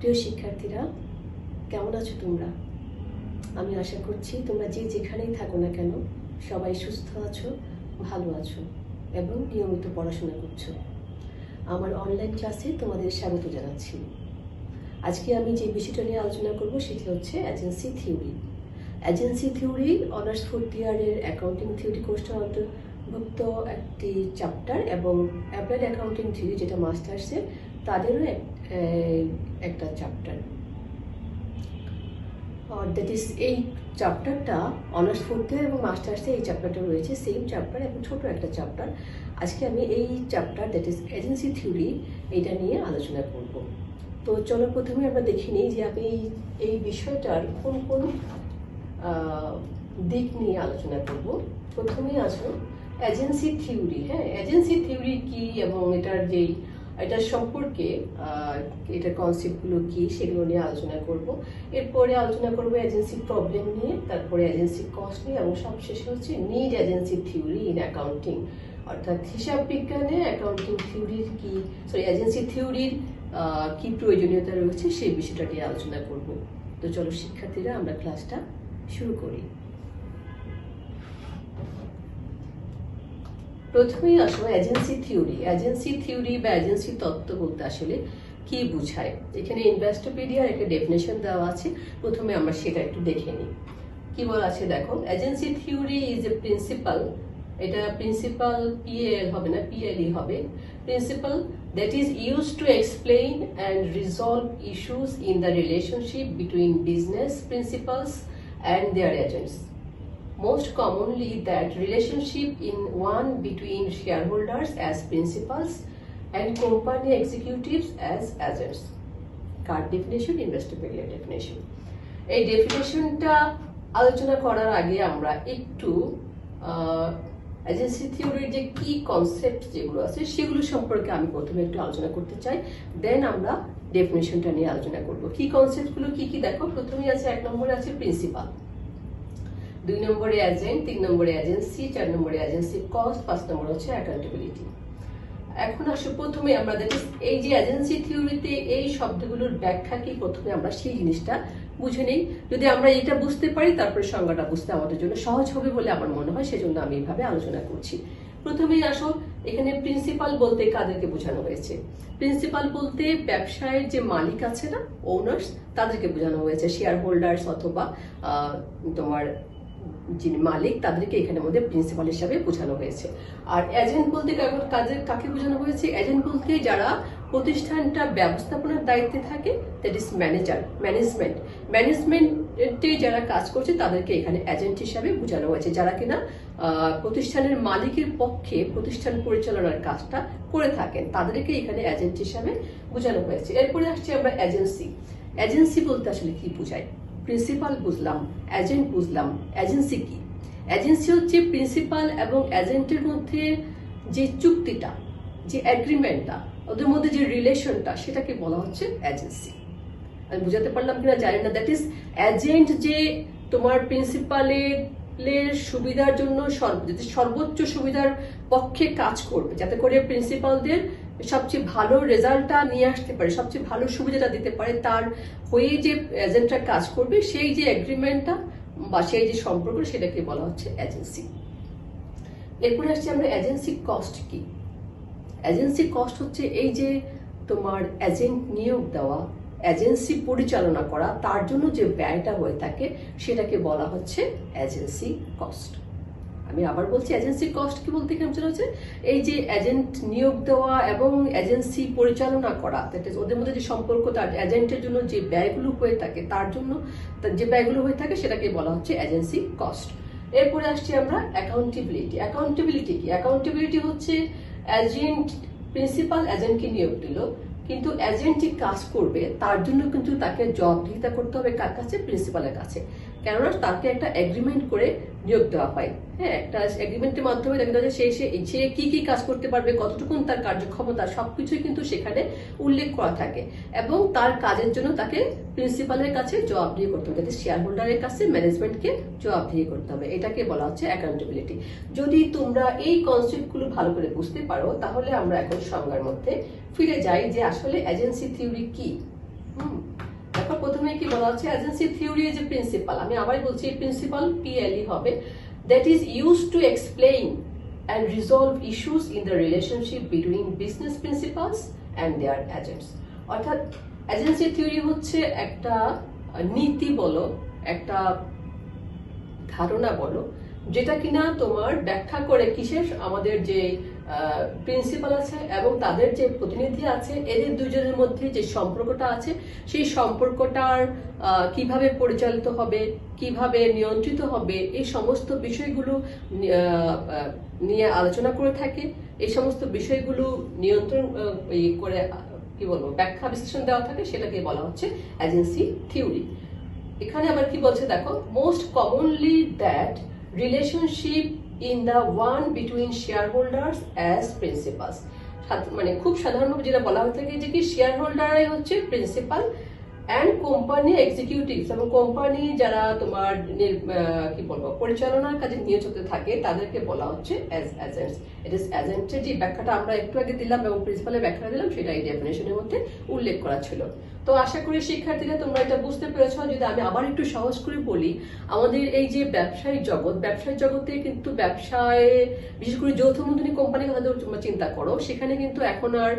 প্রিয় শিক্ষার্থীরা, কেমন আছো তোমরা? আমি আশা করছি তোমরা যে যেখানেই থাকো না কেন সবাই সুস্থ আছো, ভালো আছো এবং নিয়মিত পড়াশোনা করছো। আমার অনলাইন ক্লাসে তোমাদের স্বাগত জানাচ্ছি। আজকে আমি যে বিষয়টা নিয়ে আলোচনা করব সেটি হচ্ছে agency theory. Agency theory honours fourth ইয়ারের অ্যাকাউন্টিং থিওরি কোর্সটার অন্তর্ভুক্ত একটি চ্যাপ্টার এবং অ্যাপ্লাইড অ্যাকাউন্টিং থিওরি যেটা মাস্টার্সের তাদেরও একটা চ্যাপ্টার। দ্যাট ইজ এই চ্যাপ্টারটা অনার্স ফোর্থ ইয়ার এবং মাস্টার্সে এই চ্যাপ্টারটা রয়েছে, সেম চ্যাপ্টার এবং ছোট একটা চ্যাপ্টার। আজকে আমি এই chapter that is agency theory এইটা নিয়ে আলোচনা করব। তো চলো প্রথমে আমরা দেখে নিই যে আমি এই বিষয়টার কোন কোন দিক নিয়ে আলোচনা করব। প্রথমেই আসো এজেন্সি থিওরি। হ্যাঁ, এজেন্সি থিওরি কি এবং এটার সম্পর্কে এটার কনসেপ্টগুলো কি সেগুলো নিয়ে আলোচনা করব। এরপরে আলোচনা করব এজেন্সি প্রবলেম নিয়ে, তারপরে এজেন্সি কস্ট নিয়ে এবং সবশেষে হচ্ছে need agency theory in accounting, অর্থাৎ হিসাব বিজ্ঞানে অ্যাকাউন্টিং থিওরির এজেন্সি থিওরির কি প্রয়োজনীয়তা রয়েছে সেই বিষয়টা নিয়ে আলোচনা করব। তো চলো শিক্ষার্থীরা আমরা ক্লাসটা শুরু করি। প্রথমেই আসো এজেন্সি থিওরি। এজেন্সি থিওরি বা এজেন্সি তত্ত্ব বলতে আসলে কি বোঝায়? এখানে ইনভেস্টোপিডিয়ার একটা ডেফিনেশন দেওয়া আছে, প্রথমে আমরা সেটা একটু দেখে নিই। কি বলা আছে দেখো, agency theory is a principal, এটা প্রিন্সিপাল পিএল হবে না, পিএলই হবে, principal that is used to explain and resolve issues in the relationship between business principals and their agents. Most commonly that relationship in one between shareholders as principals and company executives as agents. Car definition? ইনভেস্টোপিডিয়া definition. এই ডেফিনেশনটা আলোচনা করার আগে আমরা একটু agency থিওরির যে কি concept যেগুলো আছে সেগুলো সম্পর্কে আমি প্রথমে একটু আলোচনা করতে চাই, দেন আমরা ডেফিনেশনটা নিয়ে আলোচনা করব। কি কনসেপ্টগুলো কি কি দেখো, প্রথমেই আছে 1 নম্বরে আছে প্রিন্সিপাল, 2 নম্বরে এজেন্ট, 3 নম্বরে এজেন্সি, 4 নম্বরে এজেন্সি কস্ট, 5 নম্বর হচ্ছে অ্যাকাউন্টেবিলিটি। এখন আসো প্রথমে আমরা এই যে এজেন্সি থিওরিতে এই শব্দগুলোর ব্যাখ্যা কি, প্রথমে আমরা সেই জিনিসটা বুঝে নেই। যদি আমরা এটা বুঝতে পারি তারপরে সংজ্ঞাটা বুঝতে আমাদের জন্য সহজ হবে বলে আমার মনে হয়, সেজন্য আমি এইভাবে আলোচনা করছি। প্রথমেই আসো এখানে প্রিন্সিপাল বলতে কাদেরকে বোঝানো হয়েছে? প্রিন্সিপাল বলতে ব্যবসায়ের যে মালিক আছে না, ওনার্স, তাদেরকে বোঝানো হয়েছে। শেয়ার হোল্ডার্স অথবা তোমার যিনি মালিক তাদেরকে এখানের মধ্যে প্রিন্সিপাল হিসাবে বোঝানো হয়েছে। আর এজেন্ট বলতে কাকে বোঝানো হয়েছে? এজেন্ট বলতে যারা প্রতিষ্ঠানটা ব্যবস্থাপনার দায়িত্বে থাকে, দ্যাট ইজ ম্যানেজমেন্টে যারা কাজ করছে তাদেরকে এখানে এজেন্ট হিসাবে বোঝানো হয়েছে, যারা কিনা প্রতিষ্ঠানের মালিকের পক্ষে প্রতিষ্ঠান পরিচালনার কাজটা করে থাকেন, তাদেরকে এখানে এজেন্ট হিসাবে বোঝানো হয়েছে। এরপরে আসছি আমরা এজেন্সি। এজেন্সি বলতে আসলে কি বোঝায়? প্রিন্সিপাল বুঝলাম, এজেন্ট বুঝলাম, এজেন্সি কি? এজেন্সি হচ্ছে প্রিন্সিপাল এবং এজেন্টের মধ্যে যে চুক্তিটা, যে এগ্রিমেন্টটা, ওদের মধ্যে যে রিলেশনটা, সেটাকে বলা হচ্ছে এজেন্সি। আমি বুঝাতে পারলাম কিনা জানি না। দ্যাট ইজ এজেন্ট যে তোমার প্রিন্সিপালের সুবিধার জন্য সর্বোচ্চ সুবিধার পক্ষে কাজ করবে, যাতে করে প্রিন্সিপালদের সবচেয়ে ভালো রেজাল্টটা নিয়ে আসতে পারে, সবচেয়ে ভালো সুবিধাটা দিতে পারে, তার হয়ে যে এজেন্টটা কাজ করবে সেই যে এগ্রিমেন্টটা বা সেই যে সম্পর্ক, সেটাকে বলা হচ্ছে এজেন্সি। এরপরে আসছি আমরা এজেন্সি কস্ট কি। এজেন্সি কস্ট হচ্ছে এই যে তোমার এজেন্ট নিয়োগ দেওয়া, এজেন্সি পরিচালনা করা, তার জন্য যে ব্যয়টা হয়ে থাকে সেটাকে বলা হচ্ছে এজেন্সি কস্ট। আমি আবার বলছি, এজেন্সি কস্ট কি বলতে এখানে বোঝানো হচ্ছে এই যে এজেন্ট নিয়োগ দেওয়া এবং এজেন্সি পরিচালনা করা, ওদের মধ্যে যে সম্পর্ক, তার এজেন্টের জন্য যে ব্যয়গুলো হয়ে থাকে, তার জন্য যে ব্যয়গুলো হয়ে থাকে সেটাকে বলা হচ্ছে এজেন্সি কস্ট। এরপরে আসছি আমরা অ্যাকাউন্টেবিলিটি। অ্যাকাউন্টেবিলিটি কি? অ্যাকাউন্টেবিলিটি হচ্ছে এজেন্ট, প্রিন্সিপাল এজেন্টকে নিয়োগ দিল, কিন্তু এজেন্টই কাজ করবে তার জন্য কিন্তু তাকে জবাবদিহিতা করতে হবে কার কাছে? প্রিন্সিপালের কাছে। কেননা তাকে একটা এগ্রিমেন্ট করে নিয়োগ দেওয়া হয়। হ্যাঁ, একটা এগ্রিমেন্টের মাধ্যমে দেখা যায় সে কি কি কাজ করতে পারবে, কতটুকু তার কার্যক্ষমতা, সবকিছুই কিন্তু সেখানে উল্লেখ করা থাকে এবং তার কাজের জন্য তাকে প্রিন্সিপালের কাছে জবাবদিহি করতে হবে, যাতে শেয়ার হোল্ডারের কাছে ম্যানেজমেন্টকে জবাবদিহি করতে হবে। এটাকে বলা হচ্ছে অ্যাকাউন্টেবিলিটি। যদি তোমরা এই কনসেপ্টগুলো ভালো করে বুঝতে পারো তাহলে আমরা এখন সংজ্ঞার মধ্যে ফিরে যাই যে আসলে এজেন্সি থিওরি কি। প্রথমে কি বলা হচ্ছে, এজেন্সি থিওরি যে প্রিন্সিপাল, আমি আবার বলছি প্রিন্সিপাল PLE হবে, that is use to explain and resolve issues in the relationship between business principals and their agents. অর্থাৎ এজেন্সি থিওরি হচ্ছে একটা নীতি বলো, একটা ধারণা বলো, যেটা কিনা তোমার ব্যাখ্যা করে কিসের আমাদের যে প্রিন্সিপাল আছে এবং তাদের যে প্রতিনিধি আছে, এদের দুজনের মধ্যে যে সম্পর্কটা আছে সেই সম্পর্কটার কিভাবে পরিচালিত হবে, কিভাবে নিয়ন্ত্রিত হবে, এই সমস্ত বিষয়গুলো নিয়ে আলোচনা করে থাকে। এই সমস্ত বিষয়গুলো নিয়ন্ত্রণ করে কি বলবো ব্যাখ্যা বিশ্লেষণ দেওয়া থাকে, সেটাকে বলা হচ্ছে এজেন্সি থিওরি। এখানে আবার কি বলছে দেখো, most commonly that relationship in the one between share holders as principles, মানে খুব সাধারণভাবে যেটা বলা হয়ে থাকে যে কি শেয়ার হোল্ডাররাই হচ্ছে প্রিন্সিপাল অ্যান্ড কোম্পানি এক্সিকিউটিভস, এবং কোম্পানি যারা তোমার কি বলবো পরিচালনার কাজে নিয়োজিত থাকে তাদেরকে বলা হচ্ছে অ্যাজ এজেন্টস। ইট ইজ এজেন্টের যে ব্যাখ্যাটা আমরা একটু আগে দিলাম এবং প্রিন্সিপালের ব্যাখ্যাটা দিলাম, সেটা এই ডেফিনেশনের মধ্যে উল্লেখ করা ছিল। তো আশা করি শিক্ষার্থীরা তোমরা এটা বুঝতে পেরেছ। যদি আমি আবার একটু সহজ করে বলি, আমাদের এই যে ব্যবসায়িক জগতে কিন্তু ব্যবসায় বিশেষ করে যৌথ মূলধনী কোম্পানির কথা তোমরা চিন্তা করো, সেখানে কিন্তু এখন আর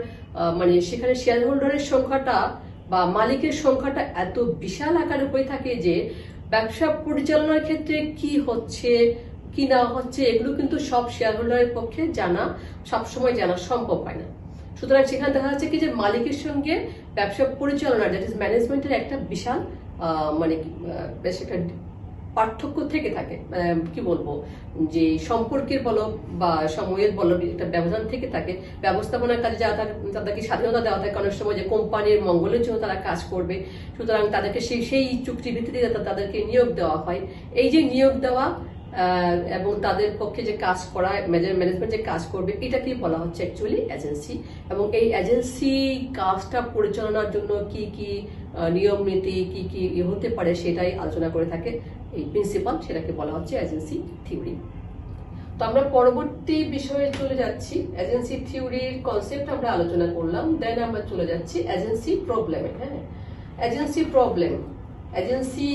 মানে সেখানে শেয়ার হোল্ডারের সংখ্যাটা বা মালিকের সংখ্যাটা এত বিশাল আকারে হয়ে থাকে যে ব্যবসা পরিচালনার ক্ষেত্রে কি হচ্ছে কি না হচ্ছে এগুলো কিন্তু সব শেয়ার হোল্ডারের পক্ষে জানা সবসময় জানা সম্ভব হয় না। সুতরাং সেখানে দেখা যাচ্ছে কি যে মালিকের সঙ্গে ব্যবসা পরিচালনার দ্যাট ইজ ম্যানেজমেন্টের একটা বিশাল মানে বেশ একটা পার্থক্য থেকে থাকে, কি বলবো যে সম্পর্কের বলো বা সময়ের বলো একটা ব্যবধান থেকে থাকে। ব্যবস্থাপনার কাজে যারা তাদেরকে স্বাধীনতা দেওয়া থাকে, অনেক সময় যে কোম্পানির মঙ্গলের জন্য তারা কাজ করবে, সুতরাং তাদেরকে সেই চুক্তির ভিত্তিতে তাদেরকে নিয়োগ দেওয়া হয়। এই যে নিয়োগ দেওয়া এবং তাদের পক্ষে যে কাজ করা ম্যানেজমেন্ট যে কাজ করবে, এটাকে বলা হচ্ছে অ্যাকচুয়ালি এজেন্সি। এবং এই এজেন্সি কাজটা পরিচালনার জন্য কি কি নিয়ম নীতি কি কি হতে পারে সেটাই আলোচনা করে থাকে এই প্রিন্সিপাল, সেটাকে বলা হচ্ছে এজেন্সি থিওরি। তো আমরা পরবর্তী বিষয়ে চলে যাচ্ছি। এজেন্সি থিওরির কনসেপ্ট আমরা আলোচনা করলাম, দেন আমরা চলে যাচ্ছি এজেন্সি প্রবলেমে। হ্যাঁ, এজেন্সি প্রবলেম, এজেন্সি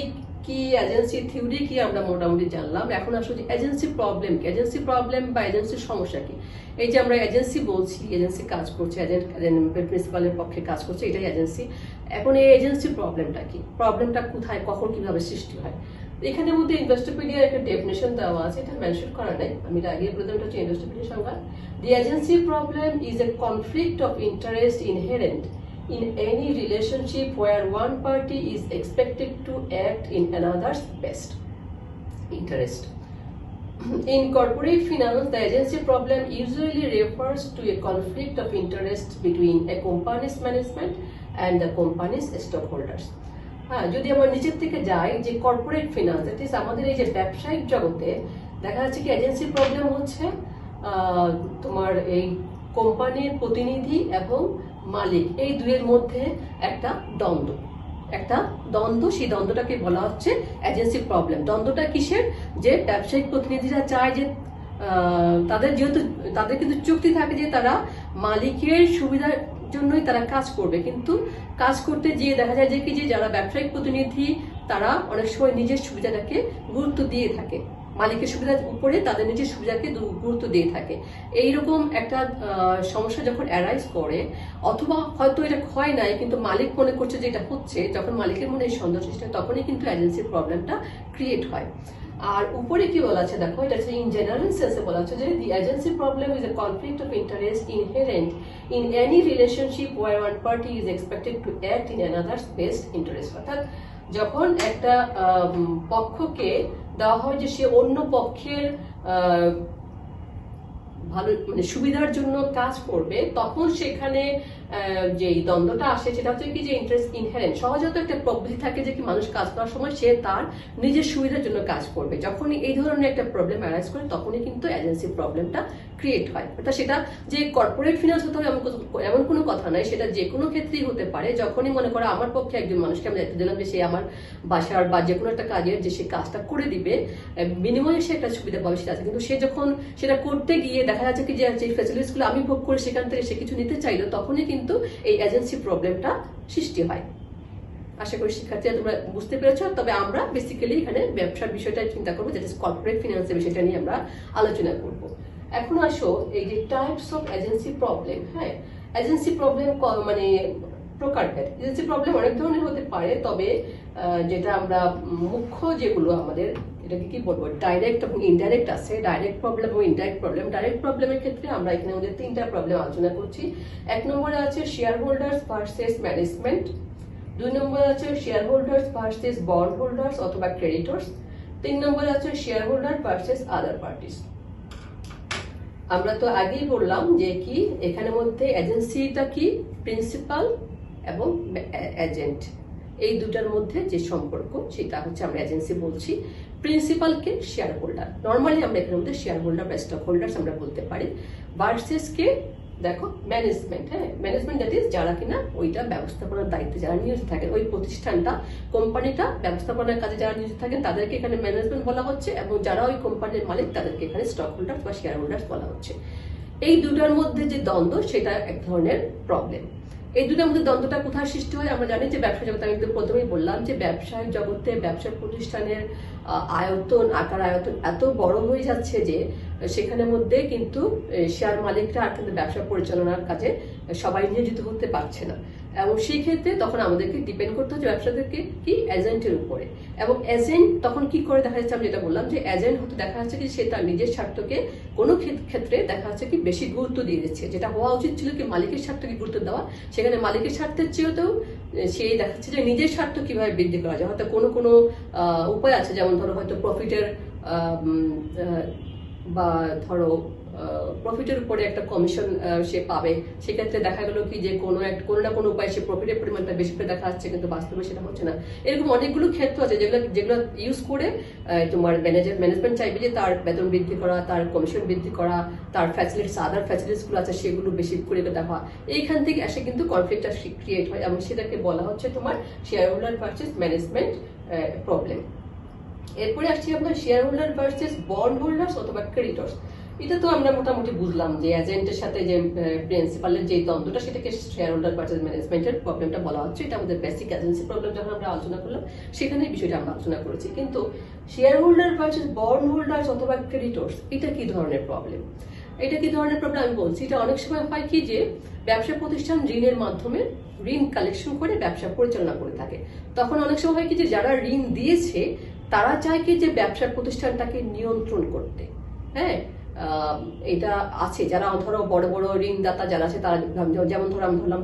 কি, এজেন্সি থিওরি কি আমরা মোটামুটি জানলাম। এখন আসলে এজেন্সি প্রবলেম কি, এজেন্সি প্রবলেম বা এজেন্সির সমস্যা কি। এই যে আমরা এজেন্সি বলছি, এজেন্সি কাজ করছে, প্রিন্সিপালের পক্ষে কাজ করছে, এটাই এজেন্সি। এখন এই এজেন্সি প্রবলেমটা কি, প্রবলেমটা কোথায় কখন কিভাবে সৃষ্টি হয়। এখানের মধ্যে ইনভেস্টোপিডিয়ার একটা ডেফিনেশন দেওয়া আছে, এটা মেনশন করা নাই, আমি এটা আগে বলে দিলাম, এটা হচ্ছে ইনভেস্টোপিডিয়ার সংজ্ঞা। The agency problem is a conflict of interest inherent in any relationship where one party is expected to act in another's best interest. In corporate finance, the agency problem usually refers to a conflict of interest between a company's management and the company's stockholders. হ্যাঁ, যদি আমরা নিচের থেকে যাই যে corporate finance, that is আমাদের এই যে ব্যবসায়িক জগতে দেখা যাচ্ছে কি এজেন্সি প্রবলেম হচ্ছে তোমার এই কোম্পানির প্রতিনিধি এবং মালিক, এই দুইয়ের মধ্যে একটা দ্বন্দ্ব, সেই দ্বন্দ্বটাকে বলা হচ্ছে এজেন্সি প্রবলেম। দ্বন্দ্বটা কিসের, যে ব্যবসায়িক প্রতিনিধিরা চায় যে তাদের কিন্তু চুক্তি থাকে যে তারা মালিকের সুবিধার জন্যই তারা কাজ করবে, কিন্তু কাজ করতে গিয়ে দেখা যায় যে কি যে যারা ব্যবসায়িক প্রতিনিধি তারা অনেক সময় নিজের সুবিধাটাকে গুরুত্ব দিয়ে থাকে, মালিকের সুবিধার উপরে তাদের নিজের সুবিধাকে গুরুত্ব দিয়ে থাকে। এইরকম একটা সমস্যা যখন অ্যারাইজ করে, অথবা হয়তো এটা হয় নাই কিন্তু মালিক মনে করছে যে এটা হচ্ছে, যখন মালিকের মনে এই সন্দেহ সৃষ্টি হয় তখনই কিন্তু এজেন্সির প্রবলেমটা ক্রিয়েট হয়। আর উপরে কি বলা আছে দেখো, এটা হচ্ছে ইন জেনারেল সেন্সে বলা হচ্ছে যে the agency problem is a conflict of interest inherent in any relationship where one party is expected to act in another's best interest. অর্থাৎ যখন একটা পক্ষকে দেওয়া হয় যে সে অন্য পক্ষের ভালো মানে সুবিধার জন্য কাজ করবে, তখন সেখানে যে দ্বন্দ্বটা আসে সেটা হচ্ছে কি যে ইন্টারেস্ট ইনহেরেন্ট, সহজত একটা প্রবৃত্তি থাকে যে কি মানুষ কাজ করার সময় সে তার নিজের সুবিধার জন্য কাজ করবে। যখনই এই ধরনের একটা প্রবলেম অ্যারাইজ করে তখনই কিন্তু এজেন্সি প্রবলেমটা ক্রিয়েট হয়। অর্থাৎ সেটা যে কর্পোরেট ফিনান্স হতে হবে এমন কোনো কথা নাই, সেটা যে কোনো ক্ষেত্রেই হতে পারে। যখনই মনে করো আমার পক্ষে একজন মানুষকে আমি দায়িত্ব দিলাম যে সে আমার বাসার বা যে কোনো একটা কাজের যে সে কাজটা করে দিবে, বিনিময়ে সে একটা সুবিধা পাবে সেটা আছে, কিন্তু সে যখন সেটা করতে গিয়ে দেখা যাচ্ছে কি যে ফ্যাসিলিটিসগুলো আমি ভোগ করে সেখান থেকে সে কিছু নিতে চাইলো, তখনই কিন্তু এই এজেন্সি প্রবলেমটা সৃষ্টি হয়। আশা করি শিক্ষার্থীরা তোমরা বুঝতে পেরেছো। তবে আমরা বেসিক্যালি এখানে ব্যবসার বিষয়টা চিন্তা করবো, যেটা কর্পোরেট ফিনান্সের বিষয়টা নিয়ে আমরা আলোচনা করব। এখন আসো এই যে টাইপস অফ এজেন্সি প্রবলেম। হ্যাঁ, এজেন্সি প্রবলেম মানে প্রকারভেদ। এজেন্সি প্রবলেম অনেক ধরনের হতে পারে, তবে যেটা আমরা মুখ্য যেগুলো আমাদের, এটাকে কি বলবো, ডাইরেক্ট এবং ইনডাইরেক্ট আছে। ডাইরেক্ট প্রবলেম এবং ইনডাইরেক্ট প্রবলেম। ডাইরেক্ট প্রবলেমের ক্ষেত্রে আমরা এখানে আমাদের 3টা প্রবলেম আলোচনা করছি। 1 নম্বরে আছে শেয়ার হোল্ডার্স ভার্সেস ম্যানেজমেন্ট। 2 নম্বরে আছে share holders versus bond holders অথবা ক্রেডিটর্স। 3 নম্বরে আছে শেয়ার হোল্ডার ভার্সেস আদার পার্টিস। আমরা তো আগেই বললাম যে কি এখানে মধ্যে এজেন্সিটা কি, প্রিন্সিপাল এবং এজেন্ট, এই দুটার মধ্যে যে সম্পর্ক সেটা হচ্ছে আমরা এজেন্সি বলছি। প্রিন্সিপালকে শেয়ার হোল্ডার, নর্মালি আমরা এখানের মধ্যে শেয়ার হোল্ডার বা স্টক হোল্ডার্স আমরা বলতে পারি। ভার্সেস কে দেখো ম্যানেজমেন্ট। হ্যাঁ, ম্যানেজমেন্ট দ্যাট ইজ যারা কিনা ওইটা ব্যবস্থাপনার দায়িত্বে যারা নিয়োজিত থাকেন, ওই প্রতিষ্ঠানটা কোম্পানিটা ব্যবস্থাপনার কাজে যারা নিয়োজিত থাকেন তাদেরকে এখানে ম্যানেজমেন্ট বলা হচ্ছে, এবং যারা ওই কোম্পানির মালিক তাদেরকে এখানে স্টক হোল্ডার বা শেয়ার হোল্ডার্স বলা হচ্ছে। এই দুটার মধ্যে যে দ্বন্দ্ব সেটা এক ধরনের প্রবলেম। এই দুটার মধ্যে দ্বন্দ্বটা কোথায় সৃষ্টি হয়? আমরা জানি যে ব্যবসা জগতে, আমি কিন্তু প্রথমেই বললাম যে ব্যবসায়িক জগতে ব্যবসা প্রতিষ্ঠানের আকার আয়তন এত বড় হয়ে যাচ্ছে যে সেখানে মধ্যে কিন্তু শেয়ার মালিকরা আর কিন্তু ব্যবসা পরিচালনার কাজে সবাই নিয়োজিত হতে পারছে না, এবং সেই ক্ষেত্রে তখন আমাদেরকে ডিপেন্ড করতে হচ্ছে ব্যবসাদেরকে কি এজেন্টের উপরে। এবং এজেন্ট তখন কি করে দেখা যাচ্ছে, আমি যেটা বললাম যে এজেন্ট হতে দেখা যাচ্ছে কি সে তার নিজের স্বার্থকে কোনো ক্ষেত্রে দেখা যাচ্ছে কি বেশি গুরুত্ব দিয়ে দিচ্ছে, যেটা হওয়া উচিত ছিল কি মালিকের স্বার্থকে গুরুত্ব দেওয়া, সেখানে মালিকের স্বার্থের চেয়েও সে দেখাচ্ছে যে নিজের স্বার্থ কিভাবে বৃদ্ধি করা যায়। হয়তো কোনো কোনো উপায় আছে, যেমন ধরো হয়তো প্রফিটের বা ধরো প্রফিটের উপরে একটা কমিশন সে পাবে, সেক্ষেত্রে দেখা গেল কি যে কোনো না কোনো উপায় সে প্রফিটের পরিমাণটা বেশি করে দেখা যাচ্ছে, কিন্তু বাস্তবে সেটা হচ্ছে না। এরকম অনেকগুলো ক্ষেত্র আছে যেগুলো ইউজ করে তোমার ম্যানেজমেন্ট চাইবে যে তার বেতন বৃদ্ধি করা, তার কমিশন বৃদ্ধি করা, তার ফ্যাসিলিটিস আদার ফ্যাসিলিটিস গুলো আছে সেগুলো বেশি করে দেখা। এইখান থেকে এসে কিন্তু কনফ্লিক্টটা ক্রিয়েট হয়, এবং সেটাকে বলা হচ্ছে তোমার share holder versus management problem. এরপরে আসছি আমরা share holder versus bond holders অথবা ক্রেডিটর্স। এটা তো আমরা মোটামুটি বুঝলাম যে এজেন্টের সাথে যে প্রিন্সিপালের যে দ্বন্দ্বটা সেটাকে শেয়ার হোল্ডার ভার্সেস ম্যানেজমেন্টের প্রবলেমটা বলা হচ্ছে। এটা আমাদের বেসিক এজেন্সি প্রবলেম যখন আমরা আলোচনা করলাম সেখানে এই বিষয়টা আমরা আলোচনা করেছি। কিন্তু share holder versus bond holders অথবা ক্রেডিটর্স এটা কি ধরনের প্রবলেম? এটা কি ধরনের প্রবলেম আমি বলছি, এটা অনেক সময় হয় কি যে ব্যবসা প্রতিষ্ঠান ঋণের মাধ্যমে ঋণ কালেকশন করে ব্যবসা পরিচালনা করে থাকে। তখন অনেক সময় হয় কি যে যারা ঋণ দিয়েছে তারা চায় কি যে ব্যবসা প্রতিষ্ঠানটাকে নিয়ন্ত্রণ করতে। হ্যাঁ, এটা আছে যারা ধরো বড় বড় ঋণদাতা যারা আছে তারা, যেমন ধরো আমি ধরলাম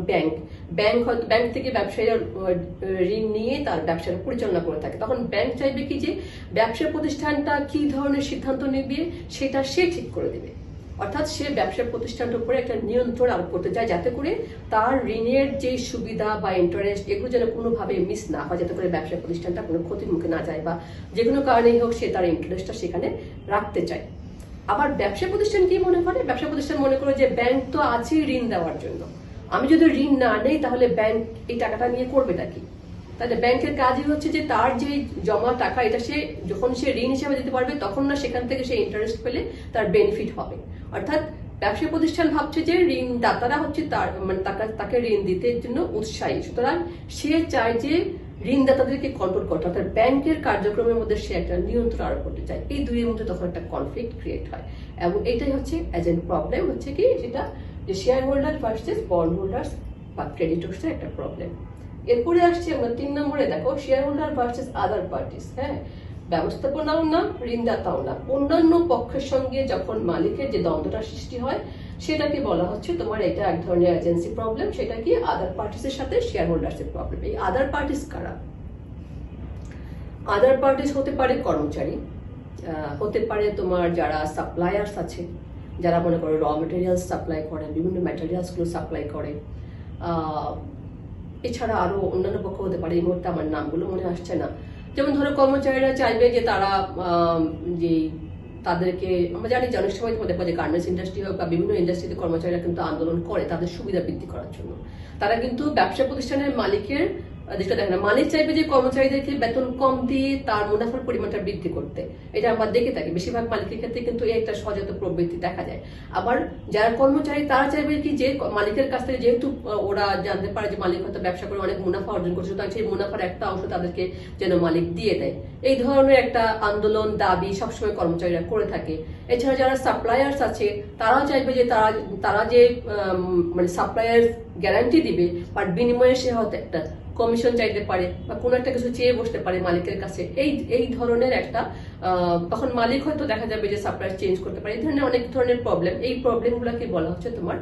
ব্যাংক থেকে ব্যবসায়ীরা ঋণ নিয়ে তার ব্যবসাটা পরিচালনা করে থাকে। তখন ব্যাংক চাইবে কি যে ব্যবসা প্রতিষ্ঠানটা কি ধরনের সিদ্ধান্ত নেবে সেটা সে ঠিক করে দেবে, অর্থাৎ সে ব্যবসা প্রতিষ্ঠানটার উপরে একটা নিয়ন্ত্রণ আরোপ করতে চায়, যাতে করে তার ঋণের যে সুবিধা বা ইন্টারেস্ট এগুলো যেন কোনোভাবে মিস না হয়, যাতে করে ব্যবসা প্রতিষ্ঠানটা কোনো ক্ষতির মুখে না যায়, বা যে কোনো কারণেই হোক সে তার ইন্টারেস্টটা সেখানে রাখতে চায়। আবার ব্যবসা প্রতিষ্ঠান কি মনে করে? ব্যবসা প্রতিষ্ঠান মনে করে যে ব্যাংক তো আছে ঋণ দেওয়ার জন্য, আমি যদি ঋণ না নেই তাহলে ব্যাংক এই টাকাটা নিয়ে করবেটা কি? তাহলে ব্যাংকের কাজই হচ্ছে যে তার যে জমা টাকা এটা সে যখন সে ঋণ হিসেবে দিতে পারবে তখন না সেখান থেকে সে ইন্টারেস্ট পেলে তার বেনিফিট হবে। অর্থাৎ ব্যবসা প্রতিষ্ঠান ভাবছে যে ঋণদাতারা হচ্ছে তার মানে তাকে ঋণ দিতে জন্য উৎসাহী, সুতরাং সে চায় যে ঋণদাতাদেরকে কন্ট্রোল করতে, অর্থাৎ ব্যাংকের কার্যক্রমের মধ্যে সে একটা নিয়ন্ত্রণ আরোপ করতে চায়। এই দুইয়ের মধ্যে তখন একটা কনফ্লিক্ট ক্রিয়েট হয়, এবং এটাই হচ্ছে এজেন্ট প্রবলেম, হচ্ছে কি সেটা যে share holder versus bond holders বা ক্রেডিটর্সের একটা প্রবলেম। এরপরে আসছি আমরা 3 নম্বরে, দেখো শেয়ার হোল্ডার ভার্সেস আদার পার্টিস। হ্যাঁ, ব্যবস্থাপনাও না ঋণদাতাও না, অন্যান্য পক্ষের সঙ্গে যখন মালিকের যে দ্বন্দ্বটা সৃষ্টি হয় সেটাকে বলা হচ্ছে তোমার এটা এক ধরনের এজেন্সি প্রবলেম। সেটা কি আদার পার্টিসের সাথে শেয়ার হোল্ডার্সের প্রবলেম। এই আদার পার্টিস কারা? আদার পার্টিস হতে পারে কর্মচারী, হতে পারে তোমার যারা সাপ্লায়ার্স আছে, যারা মনে করো র মেটেরিয়ালস সাপ্লাই করে, বিভিন্ন ম্যাটেরিয়ালস গুলো সাপ্লাই করে। এছাড়া আরো অন্যান্য পক্ষ হতে পারে, এই মুহূর্তে আমার নামগুলো মনে আসছে না। যেমন ধরো কর্মচারীরা চাইবে যে তারা যে তাদেরকে, আমরা জানি যে অনেক সময় হতে পারে গার্মেন্টস ইন্ডাস্ট্রি হোক বা বিভিন্ন ইন্ডাস্ট্রিতে কর্মচারীরা কিন্তু আন্দোলন করে তাদের সুবিধা বৃদ্ধি করার জন্য। তারা কিন্তু ব্যবসা প্রতিষ্ঠানের মালিকের দৃষ্টিটা দেখে না। মালিক চাইবে যে কর্মচারীদেরকে বেতন কম দিয়ে তার মুনাফার পরিমাণটা বৃদ্ধি করতে, এটা আমরা দেখে থাকি বেশিরভাগ মালিকের ক্ষেত্রে কিন্তু এই একটা সহজাত প্রবৃত্তি দেখা যায়। আবার যারা কর্মচারী তারা চাইবে কি যে মালিকের কাছ থেকে, যেহেতু ওরা জানতে পারে যে মালিক হয়তো ব্যবসা করে অনেক মুনাফা অর্জন করছে, সুতরাং সেই মুনাফার একটা অংশ তাদেরকে যেন মালিক দিয়ে দেয়। এই ধরনের একটা আন্দোলন দাবি সবসময় কর্মচারীরা করে থাকে। এছাড়া যারা সাপ্লায়ার্স আছে তারাও চাইবে যে তারা যে মানে সাপ্লায়ার গ্যারান্টি দিবে, বাট বিনিময়ে সে হয়তো একটা কমিশন চাইতে পারে বা কোনো একটা কিছু চেয়ে বসতে পারে মালিকের কাছে। এই ধরনের একটা তখন মালিক হয়তো দেখা যাবে যে সাপ্লায়ার চেঞ্জ করতে পারে। এই ধরনের অনেক ধরনের প্রবলেম, এই প্রবলেমগুলোকে বলা হচ্ছে তোমার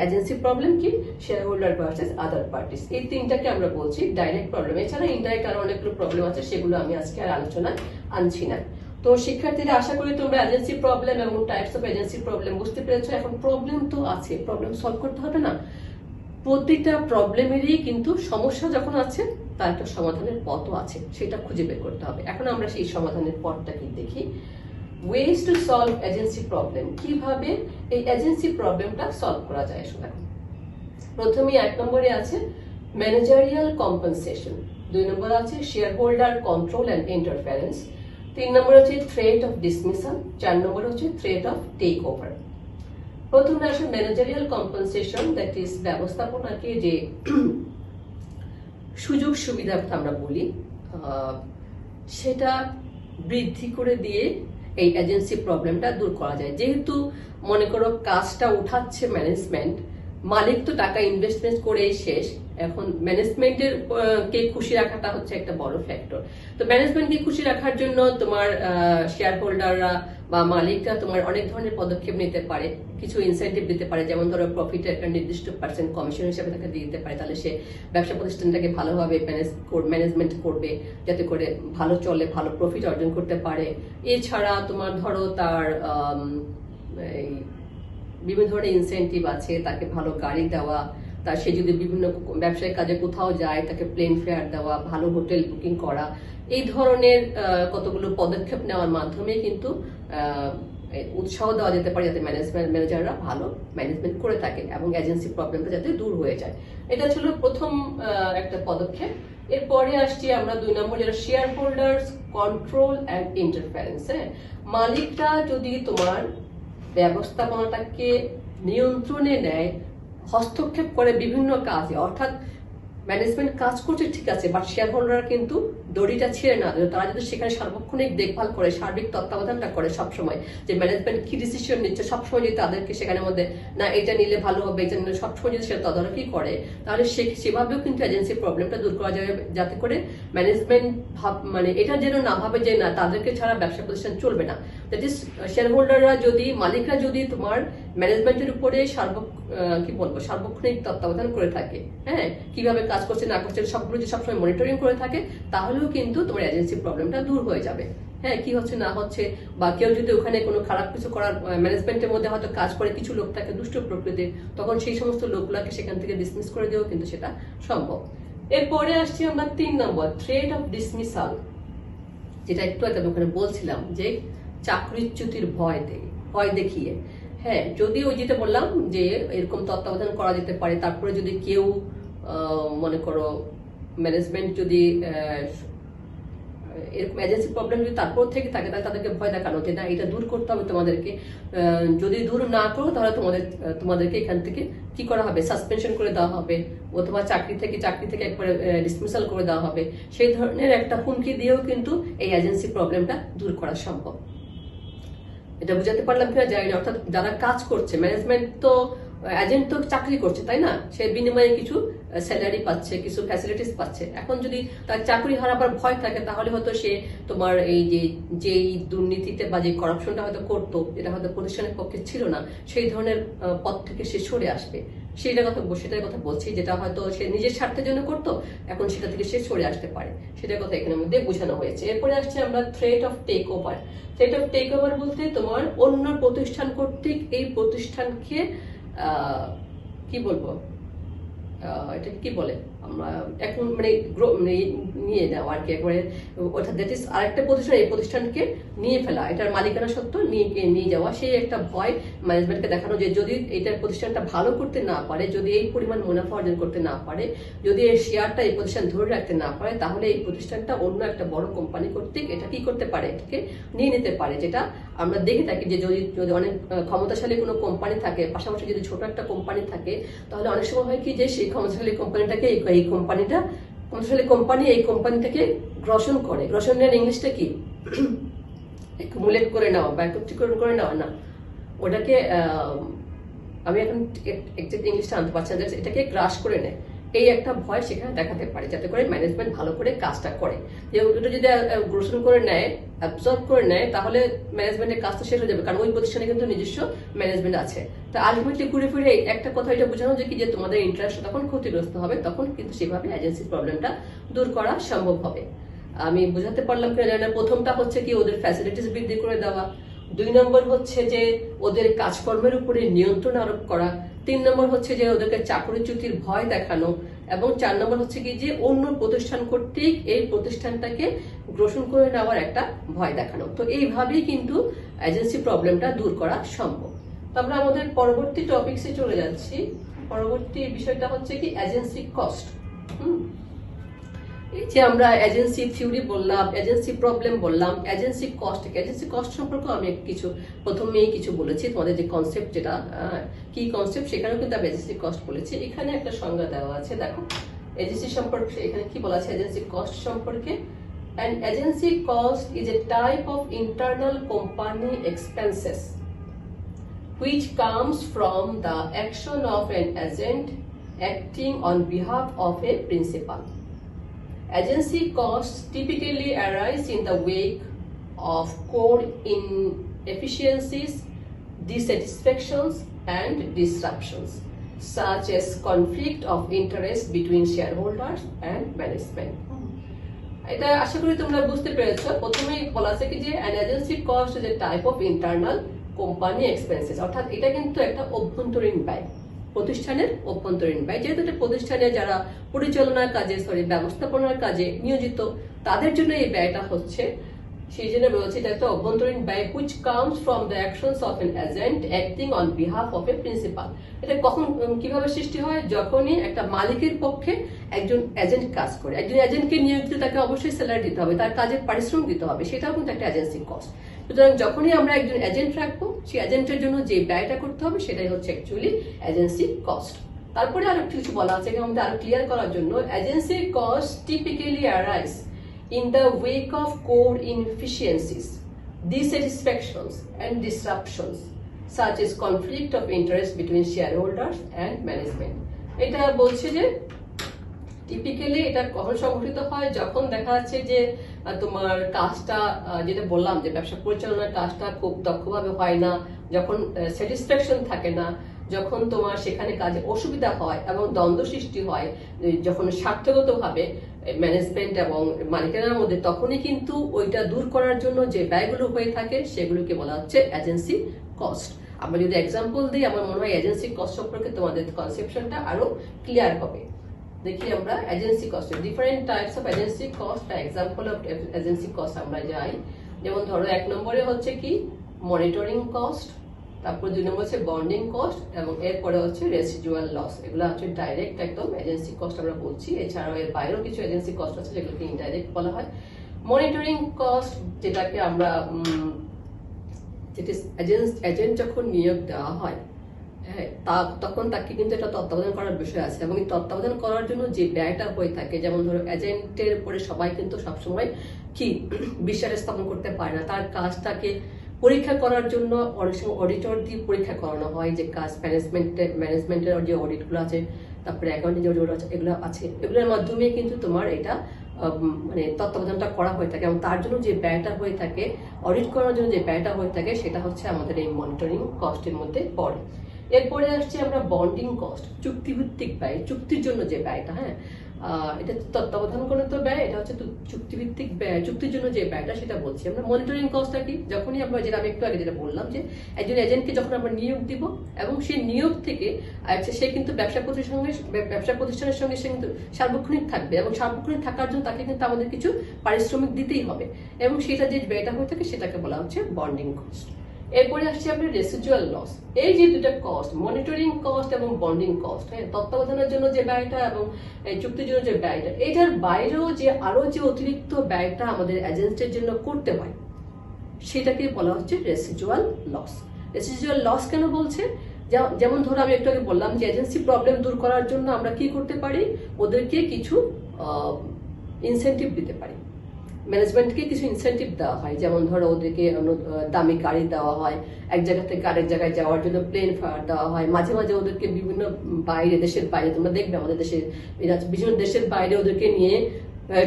এজেন্সি প্রবলেম, কি শেয়ার হোল্ডার ভার্সেস আদার পার্টিস। এই তিনটাকে আমরা বলছি ডাইরেক্ট প্রবলেম। এছাড়া ইনডাইরেক্ট আরো অনেকগুলো প্রবলেম আছে, সেগুলো আমি আজকে আর আলোচনায় আনছি না। তো শিক্ষার্থীরা আশা করি তোমরা এজেন্সি প্রবলেম এবং টাইপস অফ এজেন্সি প্রবলেম বুঝতে পেরেছো। এখন প্রবলেম তো আছে, প্রবলেম সলভ করতে হবে না? প্রতিটা প্রবলেমেরই কিন্তু সমস্যা যখন আছে তার একটা সমাধানের পথও আছে, সেটা খুঁজে বের করতে হবে। এখন আমরা সেই সমাধানের পথটাকে দেখি। Ways to solve agency problem, কিভাবে এই এজেন্সি প্রবলেমটা সলভ করা যায়। এখন প্রথমেই 1 নম্বরে আছে ম্যানেজারিয়াল কম্পেনসেশন, 2 নম্বর আছে share holder control and interference, 3 নম্বর হচ্ছে থ্রেট অফ ডিসমিসাল, 4 নম্বর হচ্ছে থ্রেট অফ টেক ওভার। প্রথমে আসে ম্যানেজারিয়াল কম্পেনসেশন, দ্যাট ইজ ব্যবস্থাপনাকে যে সুযোগ সুবিধা আমরা বলি সেটা বৃদ্ধি করে দিয়ে এই এজেন্সি প্রবলেমটা দূর করা যায়। যেহেতু মনে করো কাজটা উঠাচ্ছে ম্যানেজমেন্ট, মালিক তো টাকা ইনভেস্টমেন্ট করেই শেষ, এখন ম্যানেজমেন্টের কে খুশি রাখাটা হচ্ছে একটা বড় ফ্যাক্টর। তো ম্যানেজমেন্টকে খুশি রাখার জন্য তোমার শেয়ার হোল্ডাররা বা মালিকরা তোমার অনেক ধরনের পদক্ষেপ নিতে পারে, কিছু ইনসেন্টিভ দিতে পারে, যেমন ধরো প্রফিটের একটা নির্দিষ্ট পার্সেন্ট কমিশন হিসেবে তাকে দিয়ে দিতে পারে, তাহলে সে ব্যবসা প্রতিষ্ঠানটাকে ভালোভাবে ম্যানেজমেন্ট করবে যাতে করে ভালো চলে, ভালো প্রফিট অর্জন করতে পারে। এছাড়া তোমার ধরো তার বিভিন্ন ধরনের ইনসেন্টিভ আছে, তাকে ভালো গাড়ি দেওয়া, তার সে যদি বিভিন্ন ব্যবসায়িক কাজে কোথাও যায় তাকে প্লেন ফেয়ার দেওয়া, ভালো হোটেল বুকিং করা, এই ধরনের কতগুলো পদক্ষেপ নেওয়ার মাধ্যমে কিন্তু উৎসাহ দেওয়া যেতে পারে যাতে ম্যানেজাররা ভালো ম্যানেজমেন্ট করে থাকে এবং এজেন্সি প্রবলেমটা যাতে দূর হয়ে যায়। এটা ছিল প্রথম একটা পদক্ষেপ। এরপরে আসছি আমরা 2 নম্বর, যেটা share holders control and interference. মালিকরা যদি তোমার ব্যবস্থাপনাটাকে নিয়ন্ত্রণে নেয়, হস্তক্ষেপ করে বিভিন্ন কাজে, অর্থাৎ ম্যানেজমেন্ট কাজ করছে ঠিক আছে, বাট শেয়ার হোল্ডাররা কিন্তু দড়িটা ছেড়ে না, তারা যদি সেখানে সার্বক্ষণিক দেখভাল করে, সার্বিক তত্ত্বাবধানটা করে সবসময়, যে ম্যানেজমেন্ট কি ডিসিশন নিচ্ছে সবসময় যদি তাদেরকে সেখানে মধ্যে না এটা নিলে ভালো হবে, এটা নিলে সবসময় যদি সেটা তদারকি করে, তাহলে সেভাবেও কিন্তু এজেন্সি প্রবলেমটা দূর করা যাবে, যাতে করে ম্যানেজমেন্ট মানে এটা যেন না ভাবে যে না তাদেরকে ছাড়া ব্যবসা প্রতিষ্ঠান চলবে না। দ্যাট ইজ শেয়ার হোল্ডাররা যদি, মালিকরা যদি তোমার ম্যানেজমেন্টের উপরে সার্বক্ষণিক তত্ত্বাবধান করে থাকে, হ্যাঁ, কিভাবে কাজ করছে না করছে সবগুলো যদি সবসময় মনিটরিং করে থাকে, তাহলেও কিন্তু তোমার এজেন্সি প্রবলেমটা দূর হয়ে যাবে। হ্যাঁ, কি হচ্ছে না হচ্ছে, বা কেউ যদি ওখানে কোনো খারাপ কিছু করার, ম্যানেজমেন্টের মধ্যে হয়তো কাজ করে কিছু লোক থাকে দুষ্ট প্রকৃতির, তখন সেই সমস্ত লোকগুলোকে সেখান থেকে ডিসমিস করে দেওয়া কিন্তু সেটা সম্ভব। এরপরে আসছি আমরা 3 নম্বর, থ্রেট অফ ডিসমিসাল, যেটা একটু আগে ওখানে বলছিলাম যে চাকরিচ্যুতির ভয় দেখিয়ে। হ্যাঁ, যদি ওই যেটা বললাম যে এরকম তত্ত্বাবধান করা যেতে পারে, তারপরে যদি কেউ মনে করো ম্যানেজমেন্ট যদি এরকম এজেন্সি প্রবলেম যদি তারপর থেকে থাকে, তাহলে তাদেরকে ভয় দেখানো যে না এটা দূর করতে হবে তোমাদেরকে, যদি দূর না করো তাহলে তোমাদেরকে এখান থেকে কি করা হবে, সাসপেনশন করে দেওয়া হবে, অথবা চাকরি থেকে একবারে ডিসমিসাল করে দেওয়া হবে। সেই ধরনের একটা হুমকি দিয়েও কিন্তু এই এজেন্সি প্রবলেমটা দূর করা সম্ভব। এটা বুঝাতে পারলাম কিনা জানি না। অর্থাৎ যারা কাজ করছে, ম্যানেজমেন্ট তো, এজেন্ট তো চাকরি করছে তাই না, সে বিনিময়ে কিছু স্যালারি পাচ্ছে, কিছু ফ্যাসিলিটিস পাচ্ছে। এখন যদি তার চাকরি হারাবার ভয় থাকে, তাহলে হয়তো সে তোমার এই যে দুর্নীতিতে বা যে করাপশনটা হয়তো করতো, যেটা হয়তো প্রতিষ্ঠানের পক্ষে ছিল না, সেই ধরনের পদ থেকে সে সরে আসবে। সেটার কথা বলছি, যেটা হয়তো সে নিজের স্বার্থের জন্য করতো, এখন সেটা থেকে সে সরে আসতে পারে, সেটার কথা এখানের মধ্যে বোঝানো হয়েছে। এরপরে আসছে আমরা threat of take over. Threat of take over বলতে তোমার অন্য প্রতিষ্ঠান কর্তৃক এই প্রতিষ্ঠানকে কি বলবো, এটা কি বলে, আমরা এখন মানে নিয়ে নেওয়া আর কি, একবারে অর্থাৎ দ্যাট ইজ আরেকটা প্রতিষ্ঠান এই প্রতিষ্ঠানকে নিয়ে ফেলা, এটার মালিকানা সত্ত্ব নিয়ে যাওয়া, সেই একটা ভয় ম্যানেজমেন্টকে দেখানো যে যদি এটার প্রতিষ্ঠানটা ভালো করতে না পারে, যদি এই পরিমাণ মুনাফা অর্জন করতে না পারে, যদি এই শেয়ারটা এই প্রতিষ্ঠান ধরে রাখতে না পারে, তাহলে এই প্রতিষ্ঠানটা অন্য একটা বড় কোম্পানি কর্তৃক এটা কি করতে পারে, এটাকে নিয়ে নিতে পারে। যেটা আমরা দেখে থাকি যে যদি অনেক ক্ষমতাশালী কোনো কোম্পানি থাকে, পাশাপাশি যদি ছোট একটা কোম্পানি থাকে, তাহলে অনেক সময় হয় কি যে সেই ক্ষমতাশালী কোম্পানিটাকে এই কোম্পানিটাকে গ্রসন করে। গ্রসনের ইংলিশটা কি? একুমুলেট করে নেওয়া বা একত্রীকরণ করে নেওয়া না, ওটাকে আমি এখন এক্সাক্ট ইংলিশটা আনতে পারছি না, এটাকে গ্রাস করে নেয়। এই একটা ভয় সেখানে দেখাতে পারে, যাতে করে ম্যানেজমেন্ট ভালো করে কাজটা করে। যে ওটা যদি গ্রসন করে নেয়, অ্যাবজর্ব করে নেয়, তাহলে ম্যানেজমেন্টের কাজটা শেষ হয়ে যাবে, কারণ ওই প্রতিষ্ঠানে কিন্তু নিজস্ব ম্যানেজমেন্ট আছে। তো আলটিমেটলি ঘুরে ফিরে একটা কথা এটা বোঝানো যে কি, যে তোমাদের ইন্টারেস্ট তখন ক্ষতিগ্রস্ত হবে, তখন কিন্তু সেভাবে এজেন্সির প্রবলেমটা দূর করা সম্ভব হবে। আমি বোঝাতে পারলাম কিনা জানি না। প্রথমটা হচ্ছে কি, ওদের ফ্যাসিলিটিস বৃদ্ধি করে দেওয়া। 2 নম্বর হচ্ছে যে ওদের কাজকর্মের উপরে নিয়ন্ত্রণ আরোপ করা। 3 নম্বর হচ্ছে যে ওদেরকে চাকরিচ্যুতির ভয় দেখানো। এবং 4 নম্বর হচ্ছে কি, যে অন্য প্রতিষ্ঠান কর্তৃক এই প্রতিষ্ঠানটাকে গ্রসন করে নেওয়ার একটা ভয় দেখানো। তো এইভাবেই কিন্তু এজেন্সি প্রবলেমটা দূর করা সম্ভব। তো আমরা আমাদের পরবর্তী টপিকসে চলে যাচ্ছি। পরবর্তী বিষয়টা হচ্ছে কি, এজেন্সি কস্ট। এই যে আমরা এজেন্সি থিওরি বললাম, এজেন্সি প্রবলেম বললাম, এজেন্সি কস্ট সম্পর্কে আমি কিছু প্রথমেই কিছু বলেছি। তোমাদের যে কনসেপ্ট, যেটা কি কনসেপ্ট, সেখানেও কিন্তু আমি এজেন্সি কস্ট বলেছি। এখানে একটা সংজ্ঞা দেওয়া আছে, দেখো এজেন্সি সম্পর্কে এখানে কি বলা আছে এজেন্সি কস্ট সম্পর্কে। An agency cost is a type of internal company expenses which comes from the action of an agent acting on behalf of a principal. Agency costs typically arise in the wake of core inefficiencies, dissatisfactions, and disruptions, such as conflict of interest between shareholders and management. এটা আশা করি তোমরা বুঝতে পেরেছো। প্রথমেই বলা আছে কি যে an agency cost is a type of internal company expenses, অর্থাৎ এটা কিন্তু একটা অভ্যন্তরীণ ব্যয়, প্রতিষ্ঠানের অভ্যন্তরীণ ব্যয়। যেহেতু এটা প্রতিষ্ঠানে যারা পরিচালনার কাজে ব্যবস্থাপনার কাজে নিয়োজিত, তাদের জন্য এই ব্যয়টা হচ্ছে, সেই জন্য বলছি এটা একটা অভ্যন্তরীণ ব্যয় which comes from the actions of an agent acting on behalf of a principal। এটা কখন কিভাবে সৃষ্টি হয়? যখনই একটা মালিকের পক্ষে একজন এজেন্ট কাজ করে। একজন এজেন্টকে নিয়োগ দিতে তাকে অবশ্যই স্যালারি দিতে হবে, তার কাজের পারিশ্রমিক দিতে হবে, সেটাও কিন্তু একটা এজেন্সি কস্ট। সুতরাং যখনই আমরা একজন এজেন্ট রাখবো, সেই এজেন্টের জন্য যে ব্যয়টা করতে হবে সেটাই হচ্ছে অ্যাকচুয়ালি এজেন্সি কস্ট। তারপরে আরো কিছু বলা আছে আমাদের আরো ক্লিয়ার করার জন্য, agency cost typically arise in the wake of core inefficiencies, dissatisfactions, and disruptions, such as conflict of interest between shareholders and management. এটা বলছে যে টিপিক্যালি এটা কখন সংঘটিত হয়? যখন দেখা যাচ্ছে যে তোমার কাজটা, যেটা বললাম যে ব্যবসা পরিচালনার কাজটা খুব দক্ষভাবে হয় না, যখন স্যাটিসফ্যাকশন থাকে না, যখন তোমার সেখানে কাজে অসুবিধা হয় এবং দ্বন্দ্ব সৃষ্টি হয়, যখন স্বার্থগতভাবে ম্যানেজমেন্ট এবং মালিকানার মধ্যে, তখনই কিন্তু ওইটা দূর করার জন্য যে ব্যয়গুলো হয়ে থাকে সেগুলোকে বলা হচ্ছে এজেন্সি কস্ট। আমরা যদি এক্সাম্পল দিই, আমার মনে হয় এজেন্সি কস্ট সম্পর্কে তোমাদের কনসেপশনটা আরো ক্লিয়ার হবে। দেখি আমরা agency cost, different types of agency cost বা এক্সাম্পল অফ এজেন্সি কস্ট আমরা যাই। যেমন ধরো 1 নম্বরে হচ্ছে কি মনিটরিং কস্ট, তারপর 2 নম্বর হচ্ছে বন্ডিং কস্ট, এবং এরপরে হচ্ছে রেসিডুয়াল লস। এগুলো হচ্ছে ডাইরেক্ট একদম এজেন্সি কস্ট আমরা বলছি। এছাড়াও এর বাইরেও কিছু এজেন্সি কস্ট আছে যেগুলোকে ইনডাইরেক্ট বলা হয়। মনিটরিং কস্ট, যেটাকে আমরা এজেন্ট যখন নিয়োগ দেওয়া হয়, তখন তাকে কিন্তু এটা তত্ত্বাবধান করার বিষয় আছে, এবং এই তত্ত্বাবধান করার জন্য যে ব্যয়টা হয়ে থাকে, যেমন ধরো এজেন্টের উপরে সবাই কিন্তু সবসময় কি বিশ্বাস স্থাপন করতে পারে না, তার কাজটাকে পরীক্ষা করার জন্য অনেক সময় অডিটর দিয়ে পরীক্ষা করানো হয়, যে কাজ ম্যানেজমেন্টের যে অডিটগুলো আছে, তারপরে অ্যাকাউন্টিং যে অডিট আছে, এগুলো আছে, এগুলোর মাধ্যমে কিন্তু তোমার এটা মানে তত্ত্বাবধানটা করা হয়ে থাকে, এবং তার জন্য যে ব্যয়টা হয়ে থাকে, অডিট করার জন্য যে ব্যয়টা হয়ে থাকে, সেটা হচ্ছে আমাদের এই মনিটরিং কস্টের মধ্যে পড়ে। এরপরে আসছে আমরা বন্ডিং কস্ট, চুক্তিভিত্তিক ব্যয়, চুক্তির জন্য যে ব্যয়টা। হ্যাঁ, এটা তত্ত্বাবধানগত ব্যয়, এটা হচ্ছে চুক্তিভিত্তিক ব্যয়, চুক্তির জন্য যে ব্যয়টা সেটা বলছি আমরা। মনিটরিং কস্টটা কি? যখনই আমরা, যেটা আমি একটু আগে যেটা বললাম, যে একজন এজেন্টকে যখন আমরা নিয়োগ দিব এবং সেই নিয়োগ থেকে সে কিন্তু ব্যবসা প্রতিষ্ঠানের সঙ্গে সে কিন্তু সার্বক্ষণিক থাকবে, এবং সার্বক্ষণিক থাকার জন্য তাকে কিন্তু আমাদের কিছু পারিশ্রমিক দিতেই হবে, এবং সেটা যে ব্যয়টা হয়ে থাকে সেটাকে বলা হচ্ছে বন্ডিং কস্ট। এরপরে আসছে আপনার রেসিডুয়াল লস। এই যে দুটা কস্ট, মনিটরিং কস্ট এবং বন্ডিং কস্ট, হ্যাঁ, তত্ত্বাবধানের জন্য যে ব্যয়টা এবং চুক্তির জন্য যে ব্যয়টা, এটার বাইরেও যে আরো যে অতিরিক্ত ব্যয়টা আমাদের এজেন্টের জন্য করতে হয় সেটাকে বলা হচ্ছে রেসিডুয়াল লস। রেসিডুয়াল লস কেন বলছে? যেমন ধরো আমি একটু আগে বললাম যে এজেন্সি প্রবলেম দূর করার জন্য আমরা কি করতে পারি, ওদেরকে কিছু ইনসেন্টিভ দিতে পারি, ম্যানেজমেন্টকে কিছু ইনসেন্টিভ দেওয়া হয়। যেমন ধরো ওদেরকে দামি গাড়ি দেওয়া হয়, এক জায়গা থেকে আরেক জায়গায় যাওয়ার জন্য প্লেন ফায়ার দেওয়া হয়, মাঝে মাঝে ওদেরকে বিভিন্ন বাইরে, দেশের বাইরে, তোমরা দেখবে আমাদের দেশের বিভিন্ন দেশের বাইরে ওদেরকে নিয়ে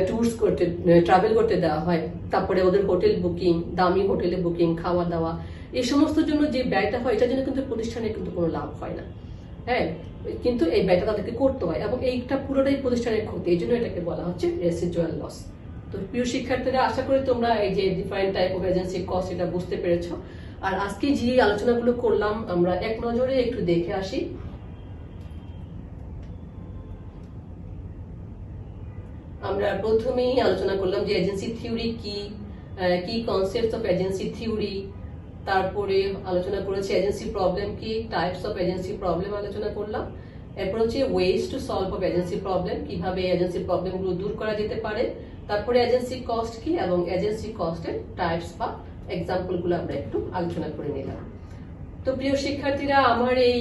ট্যুরস করতে, ট্রাভেল করতে দেওয়া হয়। তারপরে ওদের হোটেল বুকিং, দামি হোটেলে বুকিং, খাওয়া দাওয়া, এই সমস্ত জন্য যে ব্যয়টা হয় এটার জন্য কিন্তু প্রতিষ্ঠানে কিন্তু কোনো লাভ হয় না, হ্যাঁ, কিন্তু এই ব্যয়টা তাদেরকে করতে হয়, এবং এইটা পুরোটাই প্রতিষ্ঠানের ক্ষতি, এই জন্য এটাকে বলা হচ্ছে রেসিডুয়াল লস। তো প্রিয় শিক্ষার্থীরা, আশা করি তোমরা এই যে different type of agency cost এটা বুঝতে পেরেছো। আর আজকে যে আলোচনাগুলো করলাম আমরা এক নজরে একটু দেখে আসি। আমরা প্রথমেই আলোচনা করলাম যে এজেন্সি থিওরি কি, কি কনসেপ্টস অফ এজেন্সি থিওরি, তারপরে আলোচনা করেছি এজেন্সি প্রবলেম কি, টাইপস অফ এজেন্সি প্রবলেম আলোচনা করলাম। এরপর হচ্ছে ways to solve of agency problem, কিভাবে এজেন্সি প্রবলেমগুলো দূর করা যেতে পারে। তারপরে এজেন্সি কস্ট কি এবং এজেন্সি কস্টের টাইপস বা এক্সাম্পল গুলো আমরা একটু আলোচনা করে নিলাম। তো প্রিয় শিক্ষার্থীরা, আমার এই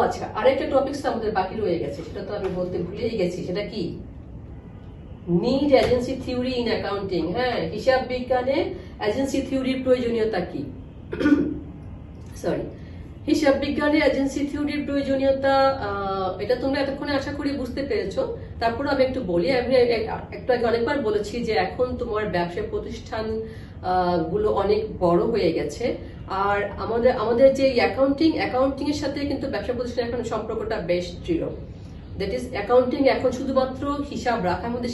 আচ্ছা, আরেকটা টপিকস আমাদের বাকি রয়ে গেছে, সেটা তো আমি বলতে ভুলেই গেছি। সেটা কি? Need agency theory in accounting. হ্যাঁ, হিসাব বিজ্ঞানে এজেন্সি থিওরির প্রয়োজনীয়তা কি? সরি, হিসাব বিজ্ঞানে এজেন্সি থিওরির প্রয়োজনীয়তা, এটা তোমরা এতক্ষণে আশা করি বুঝতে পেরেছো। তারপরে আমি একটু বলি, আমি একটু আগে অনেকবার বলেছি যে এখন তোমার ব্যবসা প্রতিষ্ঠান গুলো অনেক বড় হয়ে গেছে, আর আমাদের যে অ্যাকাউন্টিং এর সাথে কিন্তু ব্যবসা প্রতিষ্ঠান এখন সম্পর্কটা বেশ দৃঢ়। দ্যাট ইজ, অ্যাকাউন্টিং এখন শুধুমাত্র হিসাব রাখার মধ্যে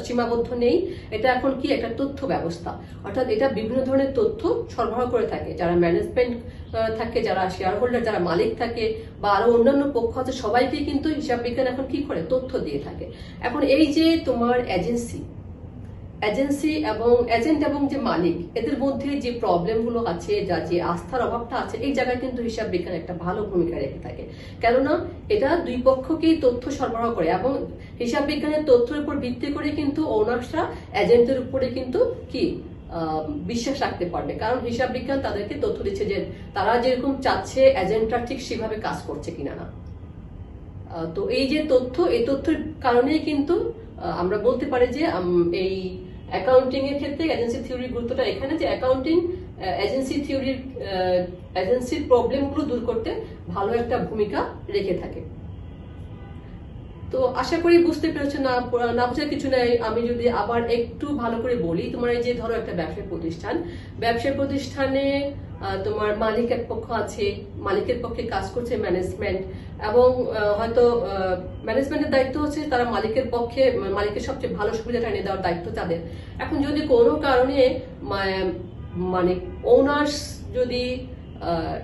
সীমাবদ্ধ নেই, এটা এখন কি একটা তথ্য ব্যবস্থা, অর্থাৎ এটা বিভিন্ন ধরনের তথ্য সরবরাহ করে থাকে। যারা ম্যানেজমেন্ট থাকে, যারা শেয়ার হোল্ডার, যারা মালিক থাকে, বা আরো অন্যান্য পক্ষ আছে, সবাইকে কিন্তু হিসাব বিজ্ঞান এখন কি করে, তথ্য দিয়ে থাকে। এখন এই যে তোমার এজেন্সি এবং এজেন্ট এবং যে মালিক, এদের মধ্যে যে প্রবলেমগুলো আছে, যা যে আস্থার অভাবটা আছে, এই জায়গায় কিন্তু হিসাব বিজ্ঞান একটা ভালো ভূমিকা রেখে থাকে। কেননা এটা দুই পক্ষকেই তথ্য সরবরাহ করে, এবং হিসাব বিজ্ঞানের তথ্যের উপর ভিত্তি করে কিন্তু ওনার্সরা এজেন্টের উপরে কিন্তু কি বিশ্বাস রাখতে পারবে, কারণ হিসাব বিজ্ঞান তাদেরকে তথ্য দিচ্ছে যে তারা যেরকম চাচ্ছে এজেন্টরা ঠিক সেভাবে কাজ করছে কিনা না। তো এই যে তথ্য, এই তথ্যের কারণেই কিন্তু আমরা বলতে পারি যে এই অ্যাকাউন্টিং এর ক্ষেত্রে এজেন্সি থিওরির গুরুত্বটা এখানে, যে অ্যাকাউন্টিং এজেন্সির প্রবলেমগুলো দূর করতে ভালো একটা ভূমিকা রেখে থাকে। তো আশা করি বুঝতে পেরেছো। না বোঝার কিছু নাই। আমি যদি আবার একটু ভালো করে বলি, তোমার এই যে ধরো একটা ব্যবসায় প্রতিষ্ঠানে তোমার মালিক এক পক্ষ আছে, মালিকের পক্ষে কাজ করছে ম্যানেজমেন্ট, এবং হয়তো ম্যানেজমেন্টের দায়িত্ব হচ্ছে তারা মালিকের সবচেয়ে ভালো সুবিধাটা এনে দেওয়ার দায়িত্ব তাদের। এখন যদি কোনো কারণে মানে ওনার্স যদি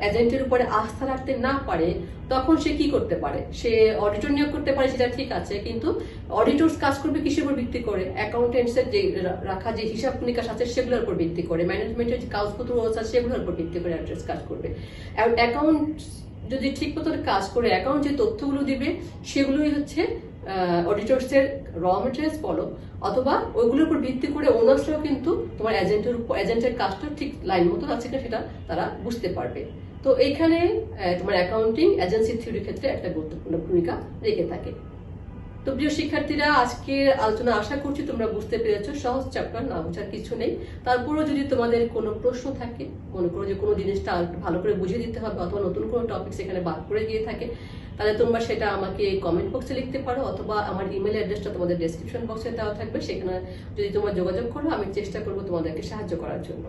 এজেন্টের উপরে আস্থা রাখতে না পারে, তখন সে কি করতে পারে? সে অডিটর নিয়োগ করতে পারে, সেটা ঠিক আছে, কিন্তু অডিটরস কাজ করবে কিসের উপর ভিত্তি করে? অ্যাকাউন্টেন্টসের যে রাখা যে হিসাব নিকাশ আছে সেগুলোর উপর ভিত্তি করে, ম্যানেজমেন্টের যে কাগজপত্র আছে সেগুলোর উপর ভিত্তি করে অডিটরস কাজ করবে। অ্যাকাউন্ট যদি ঠিক মতো কাজ করে, অ্যাকাউন্ট যে তথ্যগুলো দিবে সেগুলোই হচ্ছে অডিটরসের র মেটেরিয়ালস বলো, অথবা ওইগুলোর উপর ভিত্তি করে ওনার্সরাও কিন্তু তোমার এজেন্টের কাজটা ঠিক লাইন মতো আছে কিনা সেটা তারা বুঝতে পারবে। তো এইখানে তোমার অ্যাকাউন্টিং এজেন্সি থিওরির ক্ষেত্রে একটা গুরুত্বপূর্ণ ভূমিকা রেখে থাকে। তো প্রিয় শিক্ষার্থীরা, আজকের আলোচনা আশা করছি তোমরা বুঝতে পেরেছো। সহজ চ্যাপ্টার, না বোঝার কিছু নেই। তারপরেও যদি তোমাদের কোনো প্রশ্ন থাকে, মনে করো যে কোনো জিনিসটা ভালো করে বুঝিয়ে দিতে হবে, অথবা নতুন কোনো টপিক সেখানে বাদ করে গিয়ে থাকে, তাহলে তোমরা সেটা আমাকে কমেন্ট বক্সে লিখতে পারো, অথবা আমার ইমেল অ্যাড্রেসটা তোমাদের ডেসক্রিপশন বক্সে দেওয়া থাকবে, সেখানে যদি তোমরা যোগাযোগ করো আমি চেষ্টা করবো তোমাদেরকে সাহায্য করার জন্য।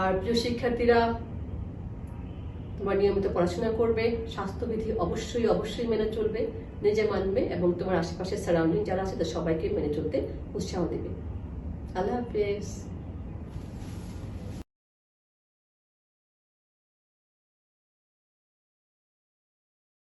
আর প্রিয় শিক্ষার্থীরা, তোমার নিয়মিত পড়াশোনা করবে, স্বাস্থ্যবিধি অবশ্যই অবশ্যই মেনে চলবে, নিজে মানবে এবং তোমার আশেপাশের সারাউন্ডিং যারা আছে তাদের সবাইকে মেনে চলতে উৎসাহ দেবে। আল্লাহ হাফেজ।